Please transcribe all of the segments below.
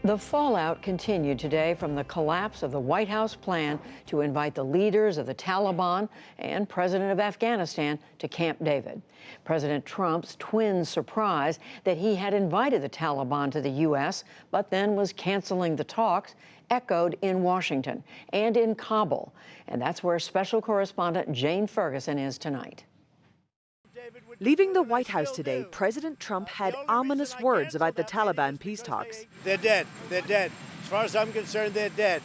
The fallout continued today from the collapse of the White House plan to invite the leaders of the Taliban and President of Afghanistan to Camp David. President Trump's twin surprise that he had invited the Taliban to the U.S., but then was canceling the talks, echoed in Washington and in Kabul. And that's where special correspondent Jane Ferguson is tonight. Leaving the White House today, President Trump had ominous words about the Taliban peace talks. They're dead. They're dead. As far as I'm concerned, they're dead.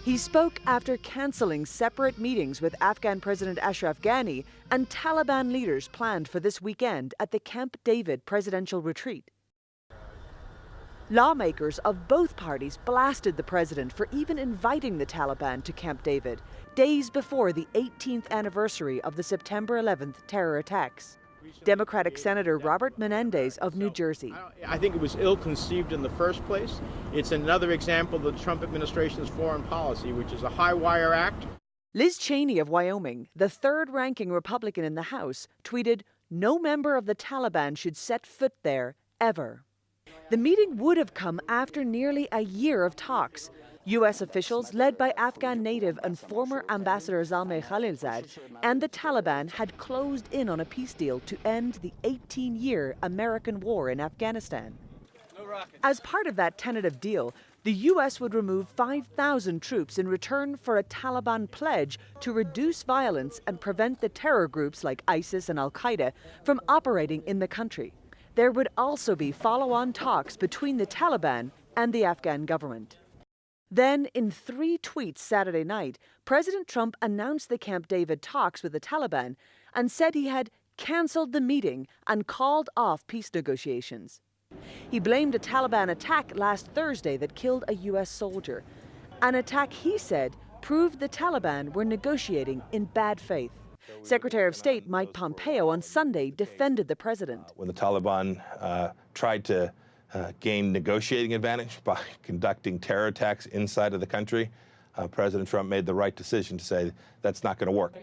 He spoke after canceling separate meetings with Afghan President Ashraf Ghani and Taliban leaders planned for this weekend at the Camp David presidential retreat. Lawmakers of both parties blasted the president for even inviting the Taliban to Camp David, days before the 18th anniversary of the September 11th terror attacks. Democratic Senator Robert Menendez of New Jersey. I think it was ill-conceived in the first place. It's another example of the Trump administration's foreign policy, which is a high-wire act. Liz Cheney of Wyoming, the third-ranking Republican in the House, tweeted, "No member of the Taliban should set foot there, ever." The meeting would have come after nearly a year of talks. U.S. officials, led by Afghan native and former Ambassador Zalmay Khalilzad, and the Taliban had closed in on a peace deal to end the 18-year American war in Afghanistan. As part of that tentative deal, the U.S. would remove 5,000 troops in return for a Taliban pledge to reduce violence and prevent the terror groups like ISIS and al-Qaeda from operating in the country. There would also be follow-on talks between the Taliban and the Afghan government. Then, in 3 tweets Saturday night, President Trump announced the Camp David talks with the Taliban and said he had canceled the meeting and called off peace negotiations. He blamed a Taliban attack last Thursday that killed a U.S. soldier, an attack he said proved the Taliban were negotiating in bad faith. Secretary of State Mike Pompeo on Sunday defended the president. When the Taliban tried to gain negotiating advantage by conducting terror attacks inside of the country, President Trump made the right decision to say that's not going to work.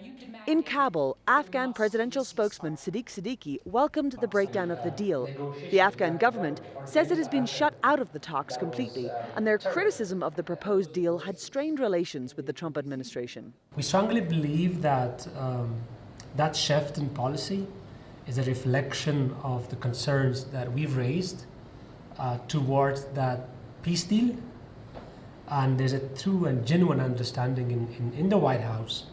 In Kabul, Afghan presidential spokesman Sadiq Siddiqui welcomed the breakdown of the deal. The Afghan government says it has been shut out of the talks completely, and their criticism of the proposed deal had strained relations with the Trump administration. We strongly believe that that shift in policy is a reflection of the concerns that we've raised towards that peace deal, and there's a true and genuine understanding in the White House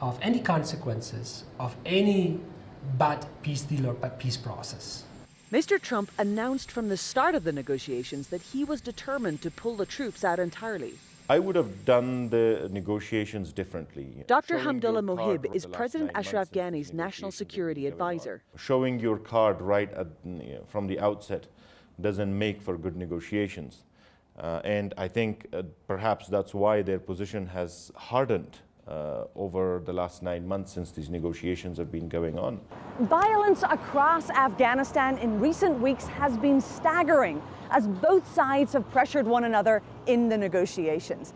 of any consequences of any bad peace deal or bad peace process. Mr. Trump announced from the start of the negotiations that he was determined to pull the troops out entirely. I would have done the negotiations differently. Dr. Hamdullah Mohib is President Ashraf Ghani's national security advisor. Showing your card right from the outset doesn't make for good negotiations. And I think perhaps that's why their position has hardened over the last 9 months since these negotiations have been going on. Violence across Afghanistan in recent weeks has been staggering as both sides have pressured one another in the negotiations.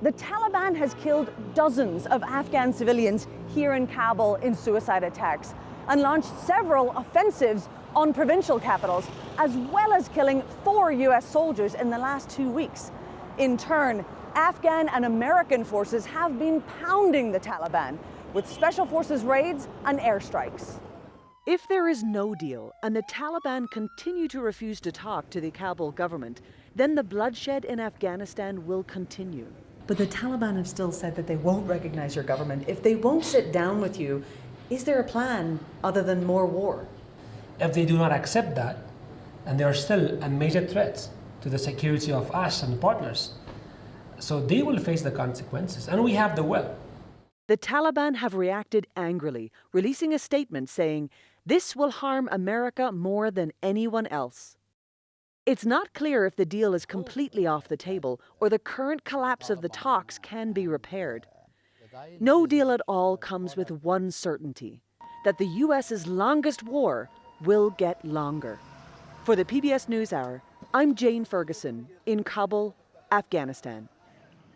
The Taliban has killed dozens of Afghan civilians here in Kabul in suicide attacks and launched several offensives on provincial capitals, as well as killing 4 U.S. soldiers in the last 2 weeks. In turn, Afghan and American forces have been pounding the Taliban with special forces raids and airstrikes. If there is no deal and the Taliban continue to refuse to talk to the Kabul government, then the bloodshed in Afghanistan will continue. But the Taliban have still said that they won't recognize your government. If they won't sit down with you, is there a plan other than more war? If they do not accept that, and they are still a major threat to the security of us and partners, so they will face the consequences, and we have the will. The Taliban have reacted angrily, releasing a statement saying, "This will harm America more than anyone else." It's not clear if the deal is completely off the table or the current collapse of the talks can be repaired. No deal at all comes with one certainty, that the U.S.'s longest war will get longer. For the PBS NewsHour, I'm Jane Ferguson in Kabul, Afghanistan.